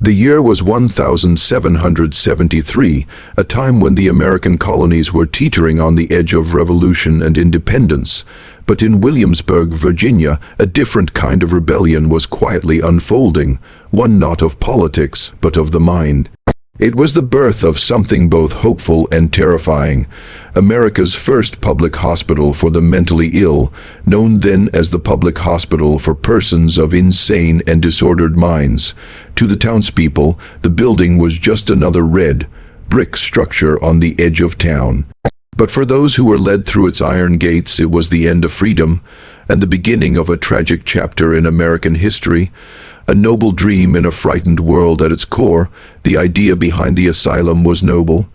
The year was 1773, a time when the American colonies were teetering on the edge of revolution and independence. But in Williamsburg, Virginia, a different kind of rebellion was quietly unfolding, one not of politics, but of the mind. It was the birth of something both hopeful and terrifying, America's first public hospital for the mentally ill, known then as the Public Hospital for Persons of Insane and Disordered Minds. To the townspeople, the building was just another red brick structure on the edge of town. But for those who were led through its iron gates, it was the end of freedom and the beginning of a tragic chapter in American history. A noble dream in a frightened world at its core, the idea behind the asylum was noble.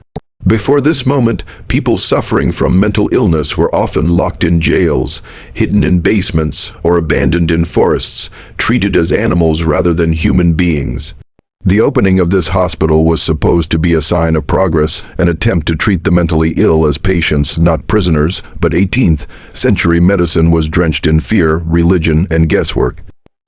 Before this moment, people suffering from mental illness were often locked in jails, hidden in basements, or abandoned in forests, treated as animals rather than human beings. The opening of this hospital was supposed to be a sign of progress, an attempt to treat the mentally ill as patients, not prisoners, but 18th century medicine was drenched in fear, religion, and guesswork.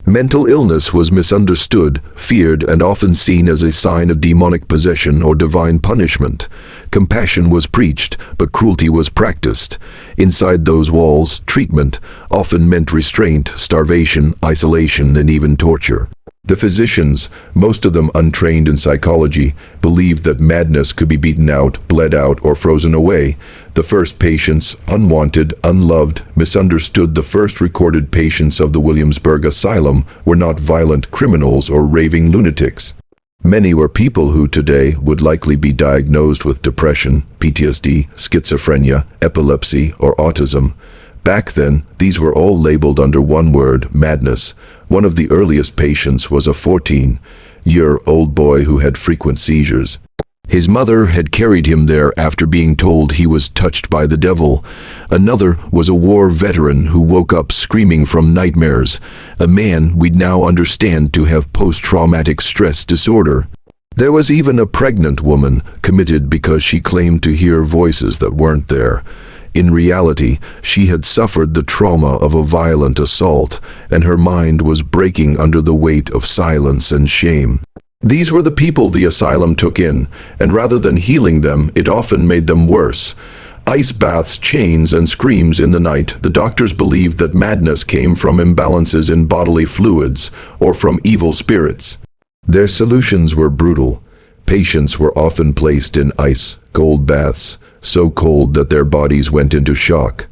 Mental illness was misunderstood, feared, and often seen as a sign of demonic possession or divine punishment. Compassion was preached, but cruelty was practiced. Inside those walls, treatment often meant restraint, starvation, isolation, and even torture. The physicians, most of them untrained in psychology, believed that madness could be beaten out, bled out, or frozen away. The first patients, unwanted, unloved, misunderstood. The first recorded patients of the Williamsburg Asylum were not violent criminals or raving lunatics. Many were people who today would likely be diagnosed with depression, PTSD, schizophrenia, epilepsy, or autism. Back then, these were all labeled under one word: madness. One of the earliest patients was a 14-year-old boy who had frequent seizures. His mother had carried him there after being told he was touched by the devil. Another was a war veteran who woke up screaming from nightmares, a man we'd now understand to have post-traumatic stress disorder. There was even a pregnant woman committed because she claimed to hear voices that weren't there. In reality, she had suffered the trauma of a violent assault, and her mind was breaking under the weight of silence and shame. These were the people the asylum took in, and rather than healing them, it often made them worse. Ice baths, chains, and screams in the night. The doctors believed that madness came from imbalances in bodily fluids or from evil spirits. Their solutions were brutal. Patients were often placed in ice-cold baths, so cold that their bodies went into shock.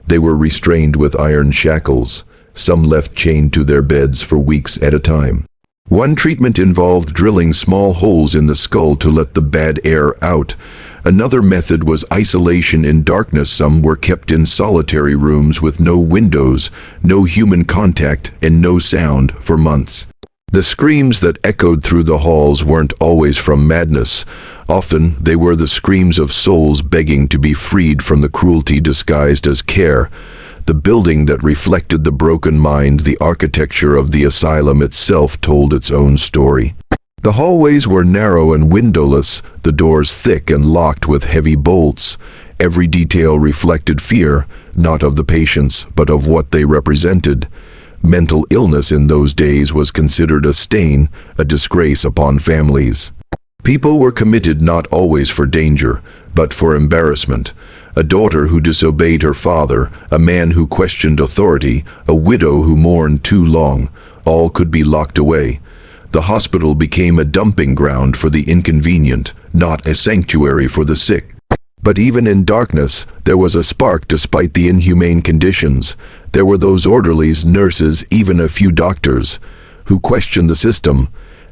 They were restrained with iron shackles, some left chained to their beds for weeks at a time. One treatment involved drilling small holes in the skull to let the bad air out. Another method was isolation in darkness. Some were kept in solitary rooms with no windows, no human contact, and no sound for months. The screams that echoed through the halls weren't always from madness. Often, they were the screams of souls begging to be freed from the cruelty disguised as care. The building that reflected the broken mind, the architecture of the asylum itself told its own story. The hallways were narrow and windowless, the doors thick and locked with heavy bolts. Every detail reflected fear, not of the patients, but of what they represented. Mental illness in those days was considered a stain, a disgrace upon families. People were committed not always for danger, but for embarrassment. A daughter who disobeyed her father, a man who questioned authority, a widow who mourned too long, all could be locked away. The hospital became a dumping ground for the inconvenient, not a sanctuary for the sick. But even in darkness, there was a spark despite the inhumane conditions. There were those orderlies, nurses, even a few doctors, who questioned the system.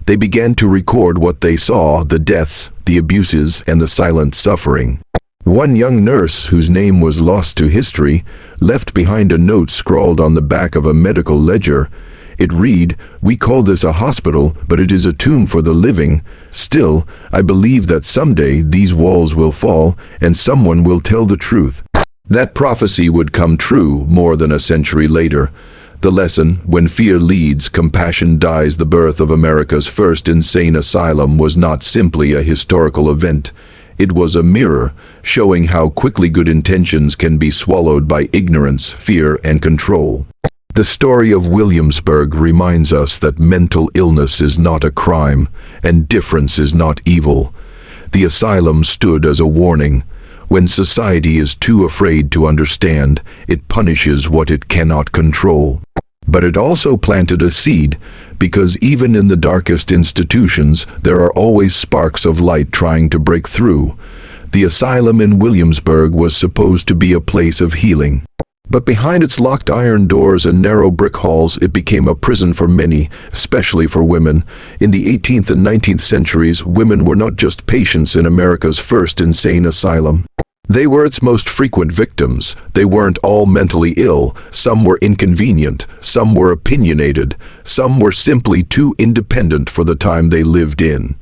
They began to record what they saw, the deaths, the abuses, and the silent suffering. One young nurse, whose name was lost to history, left behind a note scrawled on the back of a medical ledger. It read, "We call this a hospital, but it is a tomb for the living. Still, I believe that someday these walls will fall, and someone will tell the truth." That prophecy would come true more than a century later. The lesson, when fear leads, compassion dies. The birth of America's first insane asylum was not simply a historical event. It was a mirror, showing how quickly good intentions can be swallowed by ignorance, fear, and control. The story of Williamsburg reminds us that mental illness is not a crime, and difference is not evil. The asylum stood as a warning. When society is too afraid to understand, it punishes what it cannot control. But it also planted a seed, because even in the darkest institutions, there are always sparks of light trying to break through. The asylum in Williamsburg was supposed to be a place of healing. But behind its locked iron doors and narrow brick halls, it became a prison for many, especially for women. In the 18th and 19th centuries, women were not just patients in America's first insane asylum. They were its most frequent victims. They weren't all mentally ill. Some were inconvenient. Some were opinionated. Some were simply too independent for the time they lived in.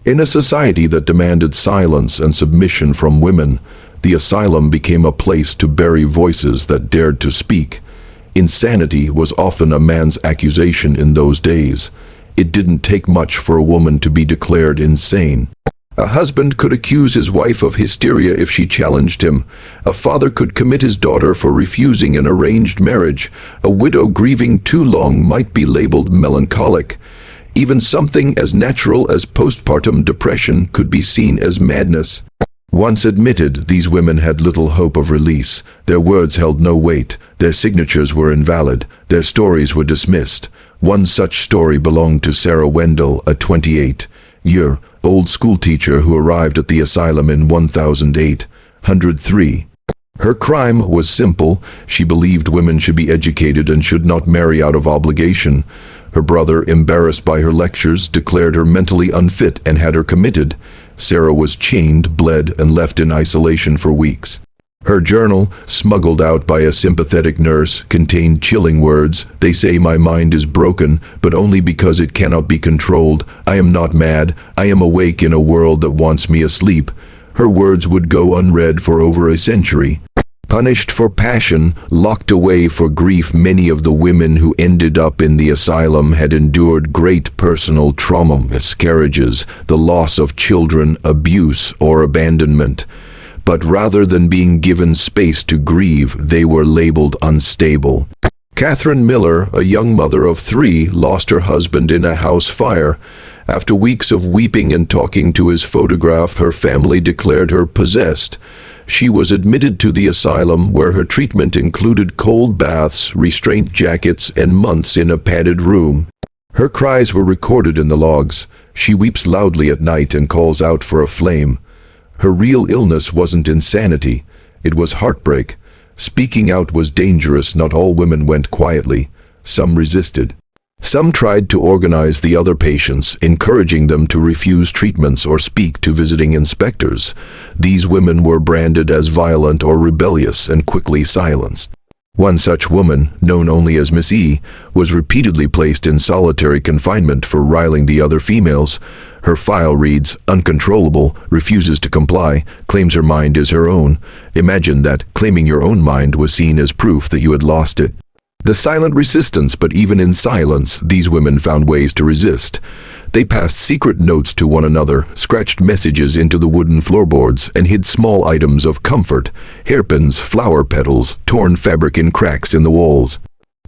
In a society that demanded silence and submission from women, the asylum became a place to bury voices that dared to speak. Insanity was often a man's accusation in those days. It didn't take much for a woman to be declared insane. A husband could accuse his wife of hysteria if she challenged him. A father could commit his daughter for refusing an arranged marriage. A widow grieving too long might be labeled melancholic. Even something as natural as postpartum depression could be seen as madness. Once admitted, these women had little hope of release. Their words held no weight. Their signatures were invalid. Their stories were dismissed. One such story belonged to Sarah Wendell, a 28-year-old schoolteacher who arrived at the asylum in 1803. Her crime was simple. She believed women should be educated and should not marry out of obligation. Her brother, embarrassed by her lectures, declared her mentally unfit and had her committed. Sarah was chained, bled, and left in isolation for weeks. Her journal, smuggled out by a sympathetic nurse, contained chilling words. "They say my mind is broken, but only because it cannot be controlled. I am not mad. I am awake in a world that wants me asleep." Her words would go unread for over a century. Punished for passion, locked away for grief, many of the women who ended up in the asylum had endured great personal trauma, miscarriages, the loss of children, abuse, or abandonment. But rather than being given space to grieve, they were labeled unstable. Catherine Miller, a young mother of 3, lost her husband in a house fire. After weeks of weeping and talking to his photograph, her family declared her possessed. She was admitted to the asylum, where her treatment included cold baths, restraint jackets, and months in a padded room. Her cries were recorded in the logs. She weeps loudly at night and calls out for a flame. Her real illness wasn't insanity. It was heartbreak. Speaking out was dangerous. Not all women went quietly. Some resisted. Some tried to organize the other patients, encouraging them to refuse treatments or speak to visiting inspectors. These women were branded as violent or rebellious and quickly silenced. One such woman, known only as Miss E, was repeatedly placed in solitary confinement for riling the other females. Her file reads, "Uncontrollable, refuses to comply, claims her mind is her own." Imagine that claiming your own mind was seen as proof that you had lost it. The silent resistance, but even in silence, these women found ways to resist. They passed secret notes to one another, scratched messages into the wooden floorboards, and hid small items of comfort, hairpins, flower petals, torn fabric in cracks in the walls.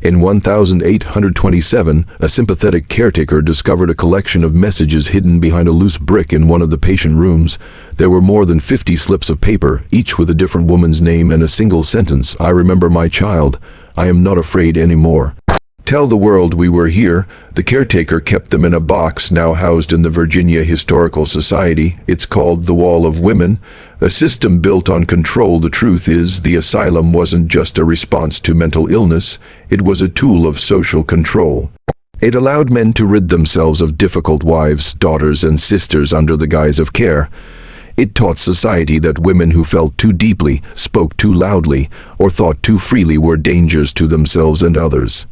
In 1827, a sympathetic caretaker discovered a collection of messages hidden behind a loose brick in one of the patient rooms. There were more than 50 slips of paper, each with a different woman's name and a single sentence: "I remember my child. I am not afraid anymore. Tell the world we were here." The caretaker kept them in a box now housed in the Virginia Historical Society. It's called the Wall of Women, a system built on control. The truth is, the asylum wasn't just a response to mental illness, it was a tool of social control. It allowed men to rid themselves of difficult wives, daughters, and sisters under the guise of care. It taught society that women who felt too deeply, spoke too loudly, or thought too freely were dangers to themselves and others.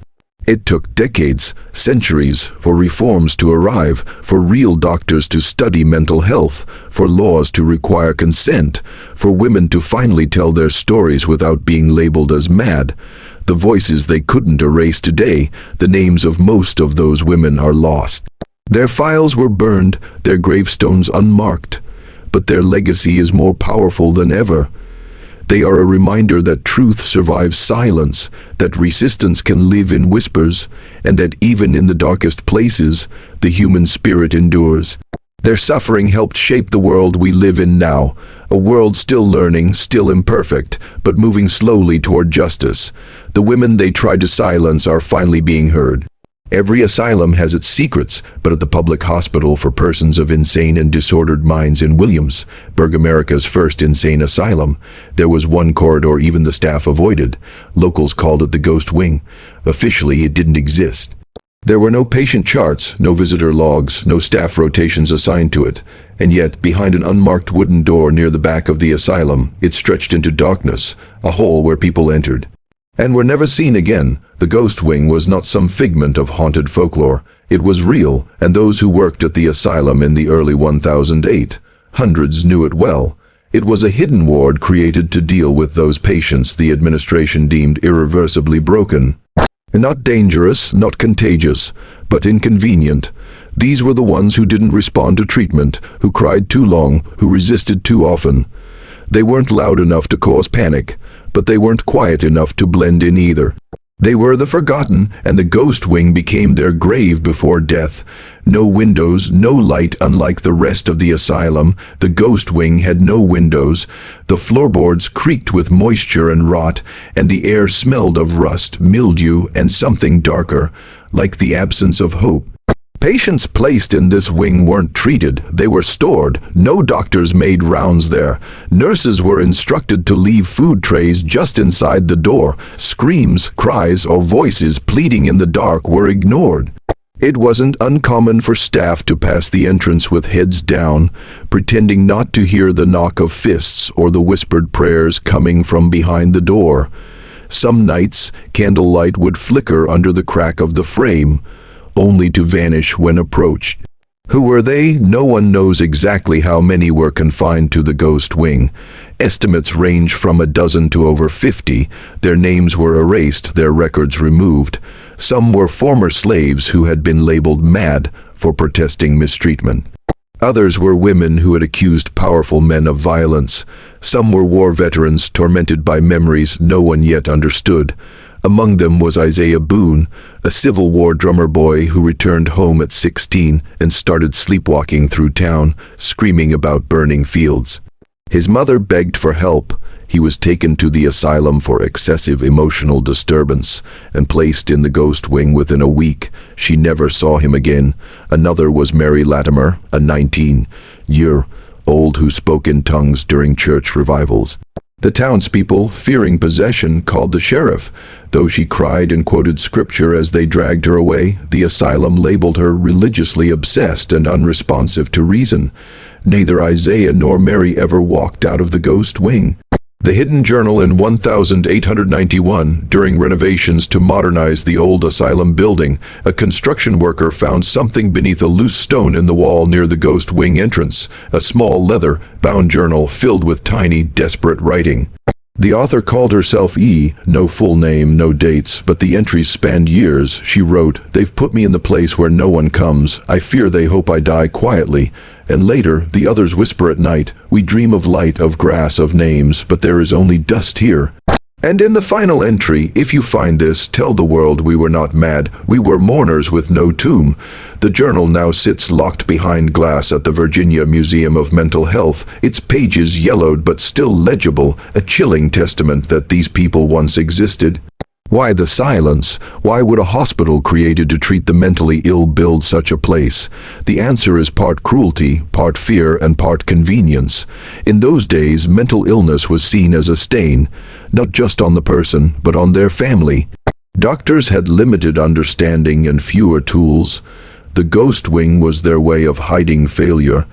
It took decades, centuries, for reforms to arrive, for real doctors to study mental health, for laws to require consent, for women to finally tell their stories without being labeled as mad. The voices they couldn't erase today, the names of most of those women are lost. Their files were burned, their gravestones unmarked. But their legacy is more powerful than ever. They are a reminder that truth survives silence, that resistance can live in whispers, and that even in the darkest places, the human spirit endures. Their suffering helped shape the world we live in now, a world still learning, still imperfect, but moving slowly toward justice. The women they tried to silence are finally being heard. Every asylum has its secrets, but at the public hospital for persons of insane and disordered minds in Williamsburg, America's first insane asylum, there was one corridor even the staff avoided. Locals called it the Ghost Wing. Officially, it didn't exist. There were no patient charts, no visitor logs, no staff rotations assigned to it. And yet, behind an unmarked wooden door near the back of the asylum, it stretched into darkness, a hole where people entered and were never seen again. The Ghost Wing was not some figment of haunted folklore. It was real, and those who worked at the asylum in the early 1800s knew it well. It was a hidden ward created to deal with those patients the administration deemed irreversibly broken. Not dangerous, not contagious, but inconvenient. These were the ones who didn't respond to treatment, who cried too long, who resisted too often. They weren't loud enough to cause panic, but they weren't quiet enough to blend in either. They were the forgotten, and the Ghost Wing became their grave before death. No windows, no light. Unlike the rest of the asylum, the Ghost Wing had no windows. The floorboards creaked with moisture and rot, and the air smelled of rust, mildew, and something darker, like the absence of hope. Patients placed in this wing weren't treated, they were stored. No doctors made rounds there. Nurses were instructed to leave food trays just inside the door. Screams, cries, or voices pleading in the dark were ignored. It wasn't uncommon for staff to pass the entrance with heads down, pretending not to hear the knock of fists or the whispered prayers coming from behind the door. Some nights, candlelight would flicker under the crack of the frame, only to vanish when approached. Who were they? No one knows exactly how many were confined to the Ghost Wing. Estimates range from a dozen to over 50. Their names were erased, their records removed. Some were former slaves who had been labeled mad for protesting mistreatment. Others were women who had accused powerful men of violence. Some were war veterans tormented by memories no one yet understood. Among them was Isaiah Boone, a Civil War drummer boy who returned home at 16 and started sleepwalking through town, screaming about burning fields. His mother begged for help. He was taken to the asylum for excessive emotional disturbance and placed in the Ghost Wing within a week. She never saw him again. Another was Mary Latimer, a 19-year-old who spoke in tongues during church revivals. The townspeople, fearing possession, called the sheriff. Though she cried and quoted scripture as they dragged her away, the asylum labeled her religiously obsessed and unresponsive to reason. Neither Isaiah nor Mary ever walked out of the Ghost Wing. The Hidden Journal in 1891, during renovations to modernize the old asylum building, a construction worker found something beneath a loose stone in the wall near the Ghost Wing entrance, a small leather-bound journal filled with tiny, desperate writing. The author called herself E. No full name, no dates, but the entries spanned years. She wrote, "They've put me in the place where no one comes. I fear they hope I die quietly." And later, the others whisper at night, "We dream of light, of grass, of names, but there is only dust here." And in the final entry, "If you find this, tell the world we were not mad. We were mourners with no tomb." The journal now sits locked behind glass at the Virginia Museum of Mental Health, its pages yellowed but still legible, a chilling testament that these people once existed. Why the silence? Why would a hospital created to treat the mentally ill build such a place? The answer is part cruelty, part fear, and part convenience. In those days, mental illness was seen as a stain, not just on the person, but on their family. Doctors had limited understanding and fewer tools. The Ghost Wing was their way of hiding failure.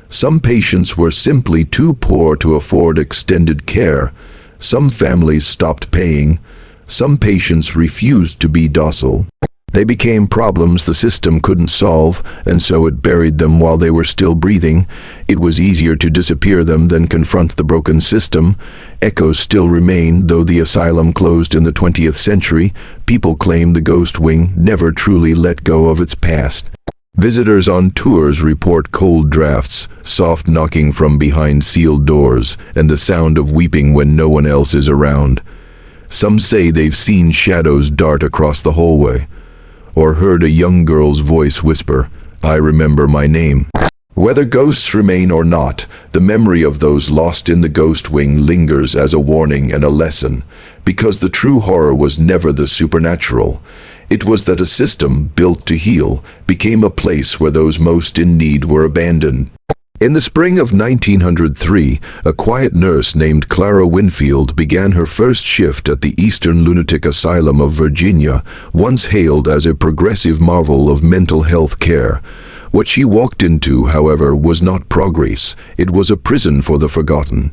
Some patients were simply too poor to afford extended care. Some families stopped paying. Some patients refused to be docile. They became problems the system couldn't solve, and so it buried them while they were still breathing. It was easier to disappear them than confront the broken system. Echoes still remain, though the asylum closed in the 20th century. People claim the Ghost Wing never truly let go of its past. Visitors on tours report cold drafts, soft knocking from behind sealed doors, and the sound of weeping when no one else is around. Some say they've seen shadows dart across the hallway, or heard a young girl's voice whisper, "I remember my name." Whether ghosts remain or not, the memory of those lost in the ghost wing lingers as a warning and a lesson, because the true horror was never the supernatural. It was that a system, built to heal, became a place where those most in need were abandoned. In the spring of 1903, a quiet nurse named Clara Winfield began her first shift at the Eastern Lunatic Asylum of Virginia, once hailed as a progressive marvel of mental health care. What she walked into, however, was not progress. It was a prison for the forgotten.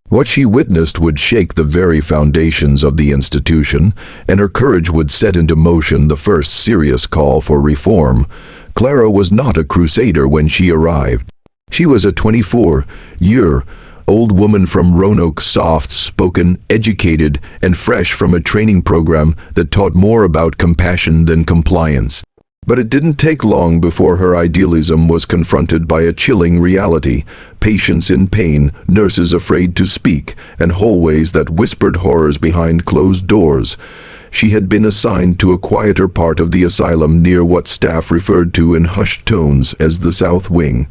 What she witnessed would shake the very foundations of the institution, and her courage would set into motion the first serious call for reform. Clara was not a crusader when she arrived. She was a 24-year-old woman from Roanoke, soft-spoken, educated, and fresh from a training program that taught more about compassion than compliance. But it didn't take long before her idealism was confronted by a chilling reality: patients in pain, nurses afraid to speak, and hallways that whispered horrors behind closed doors. She had been assigned to a quieter part of the asylum near what staff referred to in hushed tones as the South Wing.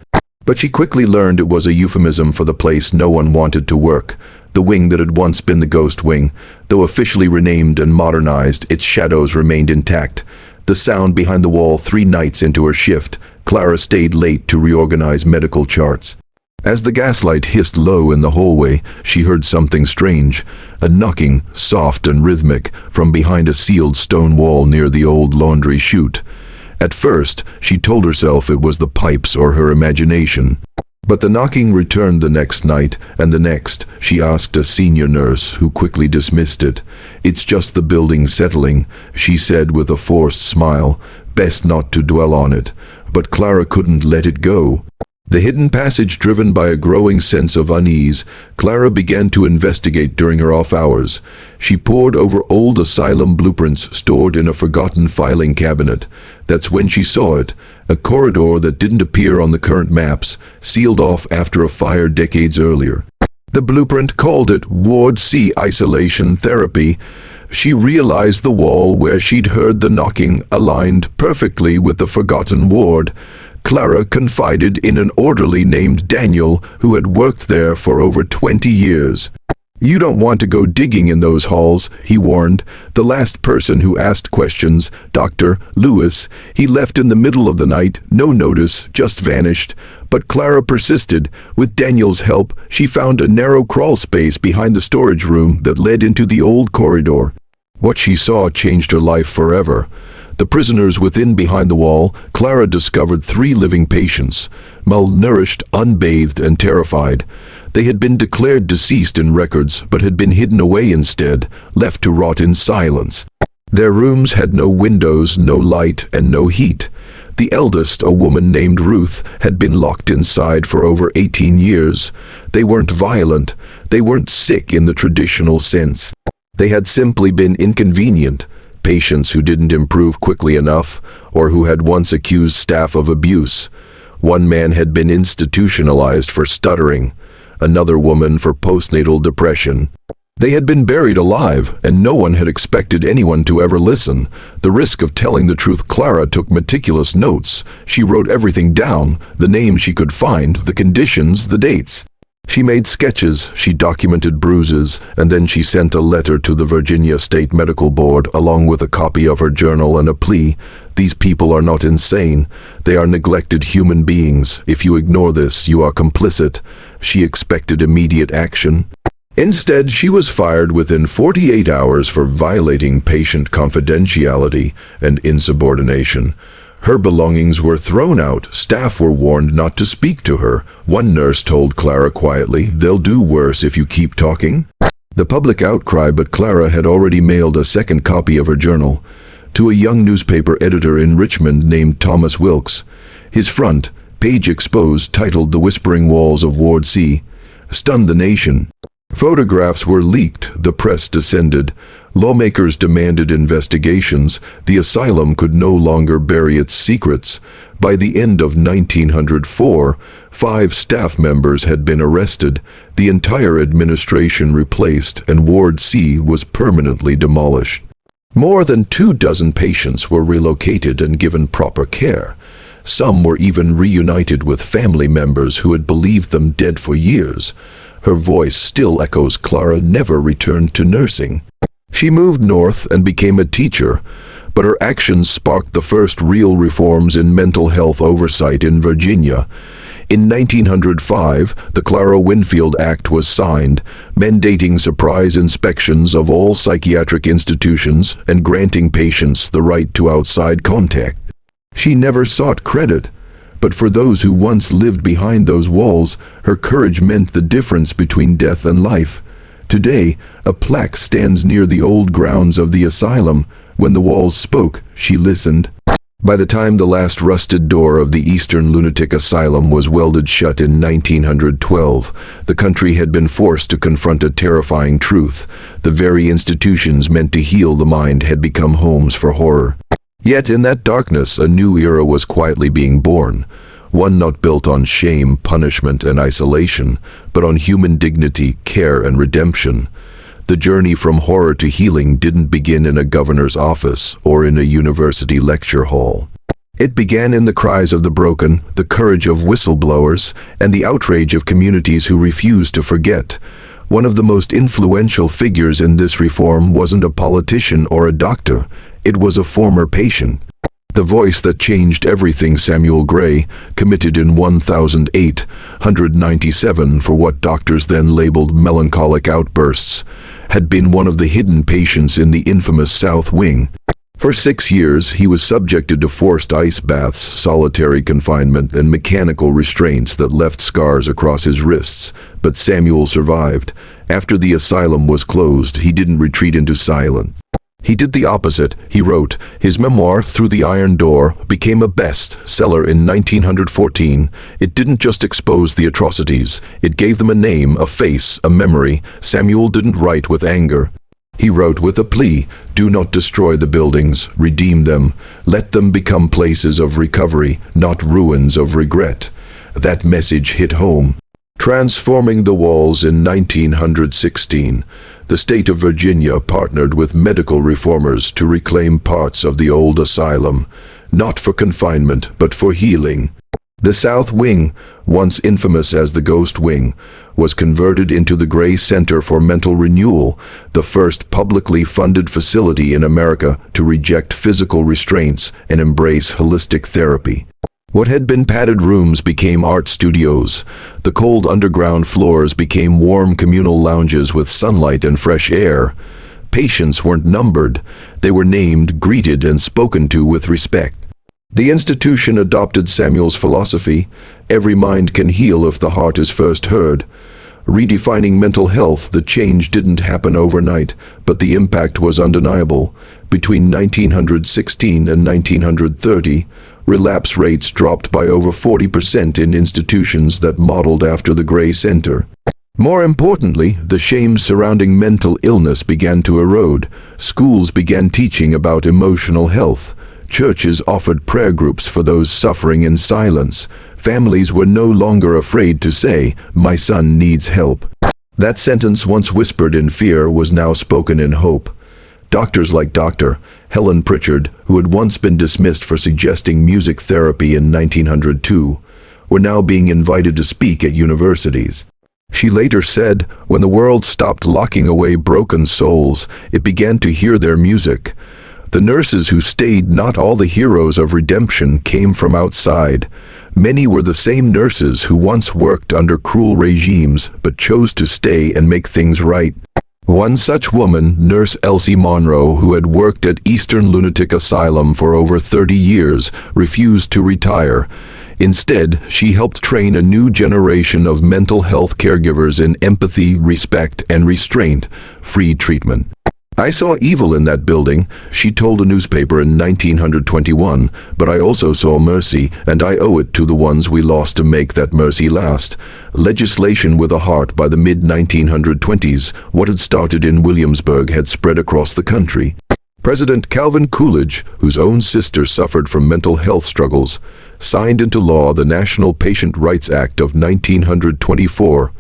But she quickly learned it was a euphemism for the place no one wanted to work. The wing that had once been the Ghost Wing, though officially renamed and modernized, its shadows remained intact. The sound behind the wall 3 nights into her shift, Clara stayed late to reorganize medical charts. As the gaslight hissed low in the hallway, she heard something strange, a knocking, soft and rhythmic, from behind a sealed stone wall near the old laundry chute. At first, she told herself it was the pipes or her imagination. But the knocking returned the next night, and the next. She asked a senior nurse, who quickly dismissed it. "It's just the building settling," she said with a forced smile. Best not to dwell on it. But Clara couldn't let it go. The hidden passage driven by a growing sense of unease, Clara began to investigate during her off hours. She pored over old asylum blueprints stored in a forgotten filing cabinet. That's when she saw it, a corridor that didn't appear on the current maps, sealed off after a fire decades earlier. The blueprint called it Ward C Isolation Therapy. She realized the wall where she'd heard the knocking aligned perfectly with the forgotten ward. Clara confided in an orderly named Daniel who had worked there for over 20 years. "You don't want to go digging in those halls," he warned. "The last person who asked questions, Dr. Lewis, he left in the middle of the night, no notice, just vanished." But Clara persisted. With Daniel's help, she found a narrow crawl space behind the storage room that led into the old corridor. What she saw changed her life forever. The prisoners within behind the wall, Clara discovered 3 living patients, malnourished, unbathed, and terrified. They had been declared deceased in records, but had been hidden away instead, left to rot in silence. Their rooms had no windows, no light, and no heat. The eldest, a woman named Ruth, had been locked inside for over 18 years. They weren't violent. They weren't sick in the traditional sense. They had simply been inconvenient. Patients who didn't improve quickly enough, or who had once accused staff of abuse. One man had been institutionalized for stuttering, another woman for postnatal depression. They had been buried alive, and no one had expected anyone to ever listen. The risk of telling the truth. Clara took meticulous notes. She wrote everything down, the names she could find, the conditions, the dates. She made sketches, she documented bruises, and then she sent a letter to the Virginia State Medical Board along with a copy of her journal and a plea. "These people are not insane. They are neglected human beings. If you ignore this, you are complicit." She expected immediate action. Instead, she was fired within 48 hours for violating patient confidentiality and insubordination. Her belongings were thrown out. Staff were warned not to speak to her. One nurse told Clara quietly, "They'll do worse if you keep talking." The public outcry, but Clara had already mailed a second copy of her journal to a young newspaper editor in Richmond named Thomas Wilkes. His front page exposed, titled "The Whispering Walls of Ward C," stunned the nation. Photographs were leaked. The press descended. Lawmakers demanded investigations. The asylum could no longer bury its secrets. By the end of 1904, 5 staff members had been arrested, the entire administration replaced, and Ward C was permanently demolished. More than 24 patients were relocated and given proper care. Some were even reunited with family members who had believed them dead for years. Her voice still echoes. Clara never returned to nursing. She moved north and became a teacher, but her actions sparked the first real reforms in mental health oversight in Virginia. In 1905, the Clara Winfield Act was signed, mandating surprise inspections of all psychiatric institutions and granting patients the right to outside contact. She never sought credit, but for those who once lived behind those walls, her courage meant the difference between death and life. Today, a plaque stands near the old grounds of the asylum. When the walls spoke, she listened. By the time the last rusted door of the Eastern Lunatic Asylum was welded shut in 1912, the country had been forced to confront a terrifying truth. The very institutions meant to heal the mind had become homes for horror. Yet in that darkness, a new era was quietly being born. One not built on shame, punishment, and isolation, but on human dignity, care, and redemption. The journey from horror to healing didn't begin in a governor's office or in a university lecture hall. It began in the cries of the broken, the courage of whistleblowers, and the outrage of communities who refused to forget. One of the most influential figures in this reform wasn't a politician or a doctor. It was a former patient. The voice that changed everything. Samuel Gray, committed in 1897 for what doctors then labeled melancholic outbursts, had been one of the hidden patients in the infamous South Wing. For 6 years, he was subjected to forced ice baths, solitary confinement, and mechanical restraints that left scars across his wrists. But Samuel survived. After the asylum was closed, he didn't retreat into silence. He did the opposite. He wrote. His memoir, Through the Iron Door, became a bestseller in 1914. It didn't just expose the atrocities. It gave them a name, a face, a memory. Samuel didn't write with anger. He wrote with a plea. Do not destroy the buildings. Redeem them. Let them become places of recovery, not ruins of regret. That message hit home. Transforming the walls in 1916. The state of Virginia partnered with medical reformers to reclaim parts of the old asylum, not for confinement, but for healing. The South Wing, once infamous as the Ghost Wing, was converted into the Gray Center for Mental Renewal, the first publicly funded facility in America to reject physical restraints and embrace holistic therapy. What had been padded rooms became art studios. The cold underground floors became warm communal lounges with sunlight and fresh air. Patients weren't numbered. They were named, greeted, and spoken to with respect. The institution adopted Samuel's philosophy. Every mind can heal if the heart is first heard. Redefining mental health, the change didn't happen overnight, but the impact was undeniable. Between 1916 and 1930, relapse rates dropped by over 40% in institutions that modeled after the Gray Center. More importantly, the shame surrounding mental illness began to erode. Schools began teaching about emotional health. Churches offered prayer groups for those suffering in silence. Families were no longer afraid to say, "My son needs help." That sentence, once whispered in fear, was now spoken in hope. Doctors like Dr. Helen Pritchard, who had once been dismissed for suggesting music therapy in 1902, were now being invited to speak at universities. She later said, when the world stopped locking away broken souls, it began to hear their music. The nurses who stayed, not all the heroes of redemption, came from outside. Many were the same nurses who once worked under cruel regimes, but chose to stay and make things right. One such woman, Nurse Elsie Monroe, who had worked at Eastern Lunatic Asylum for over 30 years, refused to retire. Instead, she helped train a new generation of mental health caregivers in empathy, respect, and restraint-free treatment. I saw evil in that building, she told a newspaper in 1921, but I also saw mercy, and I owe it to the ones we lost to make that mercy last. Legislation with a heart by the mid-1920s, what had started in Williamsburg had spread across the country. President Calvin Coolidge, whose own sister suffered from mental health struggles, signed into law the National Patient Rights Act of 1924,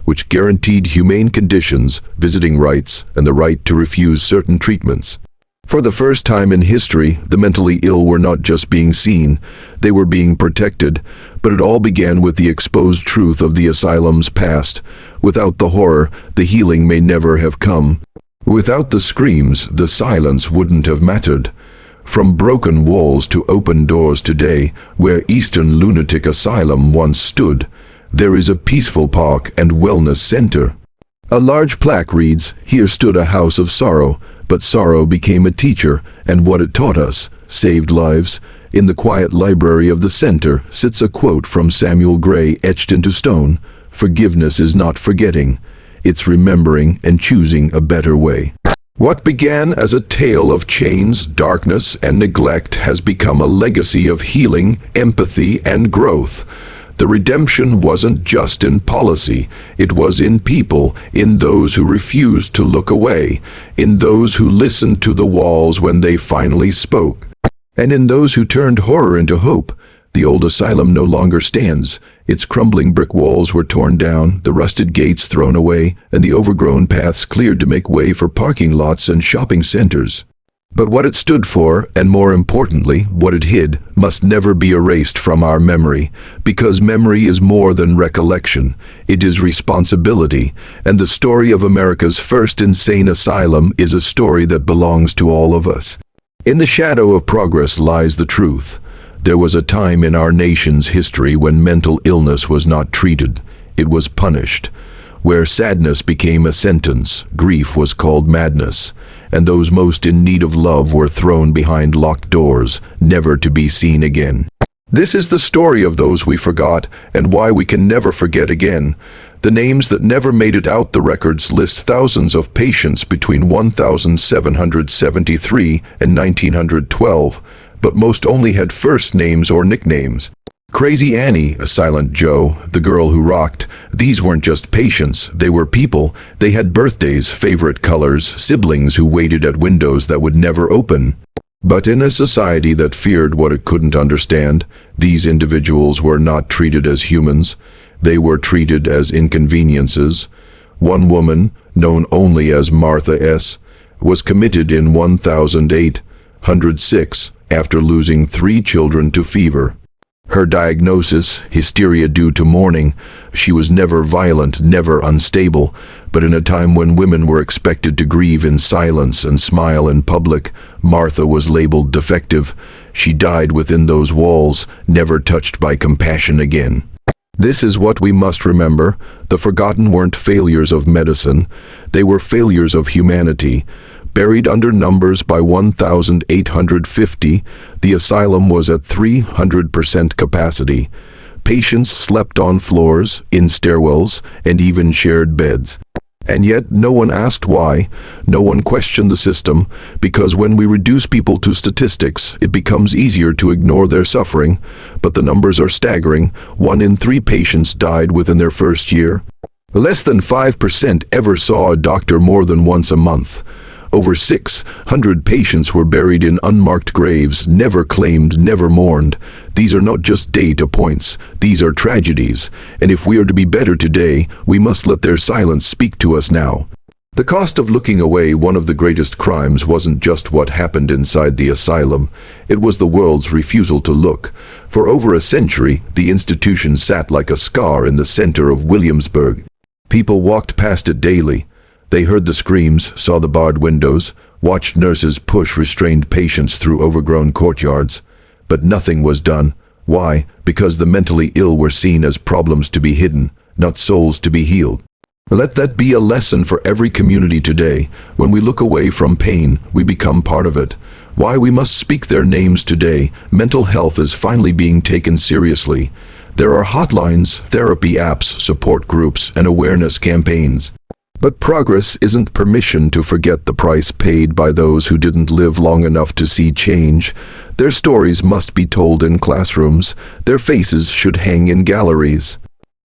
which guaranteed humane conditions, visiting rights, and the right to refuse certain treatments. For the first time in history, the mentally ill were not just being seen, they were being protected, but it all began with the exposed truth of the asylum's past. Without the horror, the healing may never have come. Without the screams, the silence wouldn't have mattered. From broken walls to open doors today, where Eastern Lunatic Asylum once stood, there is a peaceful park and wellness center. A large plaque reads, "Here stood a house of sorrow, but sorrow became a teacher, and what it taught us saved lives." In the quiet library of the center sits a quote from Samuel Gray etched into stone: "Forgiveness is not forgetting, it's remembering and choosing a better way." What began as a tale of chains, darkness, and neglect has become a legacy of healing, empathy, and growth. The redemption wasn't just in policy, it was in people, in those who refused to look away, in those who listened to the walls when they finally spoke, and in those who turned horror into hope. The old asylum no longer stands. Its crumbling brick walls were torn down, the rusted gates thrown away, and the overgrown paths cleared to make way for parking lots and shopping centers. But what it stood for, and more importantly, what it hid, must never be erased from our memory, because memory is more than recollection. It is responsibility, and the story of America's first insane asylum is a story that belongs to all of us. In the shadow of progress lies the truth. There was a time in our nation's history when mental illness was not treated, it was punished. Where sadness became a sentence, grief was called madness, and those most in need of love were thrown behind locked doors, never to be seen again. This is the story of those we forgot, and why we can never forget again. The names that never made it out the records list thousands of patients between 1773 and 1912, but most only had first names or nicknames. Crazy Annie, a Silent Joe, the girl who rocked. These weren't just patients, they were people. They had birthdays, favorite colors, siblings who waited at windows that would never open. But in a society that feared what it couldn't understand, these individuals were not treated as humans. They were treated as inconveniences. One woman, known only as Martha S., was committed in 1806 after losing 3 children to fever. Her diagnosis, hysteria due to mourning. She was never violent, never unstable, but in a time when women were expected to grieve in silence and smile in public, Martha was labeled defective. She died within those walls, never touched by compassion again. This is what we must remember. The forgotten weren't failures of medicine, they were failures of humanity. Buried under numbers by 1,850, the asylum was at 300% capacity. Patients slept on floors, in stairwells, and even shared beds. And yet no one asked why, no one questioned the system, because when we reduce people to statistics, it becomes easier to ignore their suffering. But the numbers are staggering. 1 in 3 patients died within their first year. Less than 5% ever saw a doctor more than once a month. Over 600 patients were buried in unmarked graves, never claimed, never mourned. These are not just data points, these are tragedies, and if we are to be better today, we must let their silence speak to us now. The cost of looking away, one of the greatest crimes, wasn't just what happened inside the asylum, it was the world's refusal to look. For over a century, the institution sat like a scar in the center of Williamsburg. People walked past it daily. They heard the screams, saw the barred windows, watched nurses push restrained patients through overgrown courtyards. But nothing was done. Why? Because the mentally ill were seen as problems to be hidden, not souls to be healed. Let that be a lesson for every community today. When we look away from pain, we become part of it. Why we must speak their names today. Mental health is finally being taken seriously. There are hotlines, therapy apps, support groups, and awareness campaigns. But progress isn't permission to forget the price paid by those who didn't live long enough to see change. Their stories must be told in classrooms. Their faces should hang in galleries.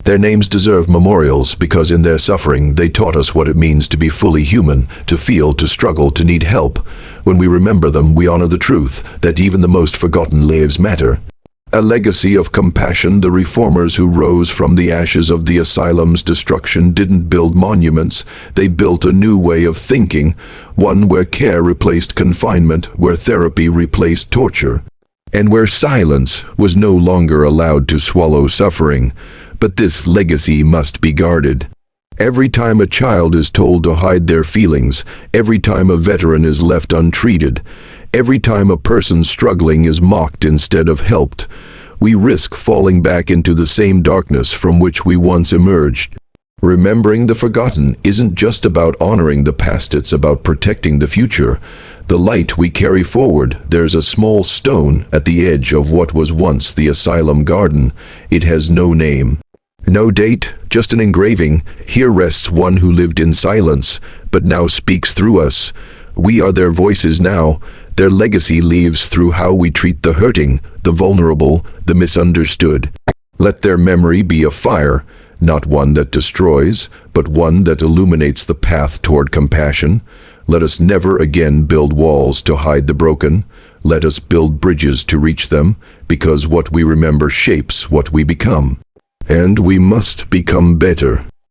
Their names deserve memorials because in their suffering they taught us what it means to be fully human, to feel, to struggle, to need help. When we remember them, we honor the truth that even the most forgotten lives matter. A legacy of compassion. The reformers who rose from the ashes of the asylum's destruction didn't build monuments, they built a new way of thinking, one where care replaced confinement, where therapy replaced torture, and where silence was no longer allowed to swallow suffering. But this legacy must be guarded. Every time a child is told to hide their feelings, every time a veteran is left untreated, every time a person struggling is mocked instead of helped, we risk falling back into the same darkness from which we once emerged. Remembering the forgotten isn't just about honoring the past, it's about protecting the future. The light we carry forward. There's a small stone at the edge of what was once the asylum garden. It has no name, no date, just an engraving. Here rests one who lived in silence, but now speaks through us. We are their voices now. Their legacy lives through how we treat the hurting, the vulnerable, the misunderstood. Let their memory be a fire, not one that destroys, but one that illuminates the path toward compassion. Let us never again build walls to hide the broken. Let us build bridges to reach them, because what we remember shapes what we become. And we must become better.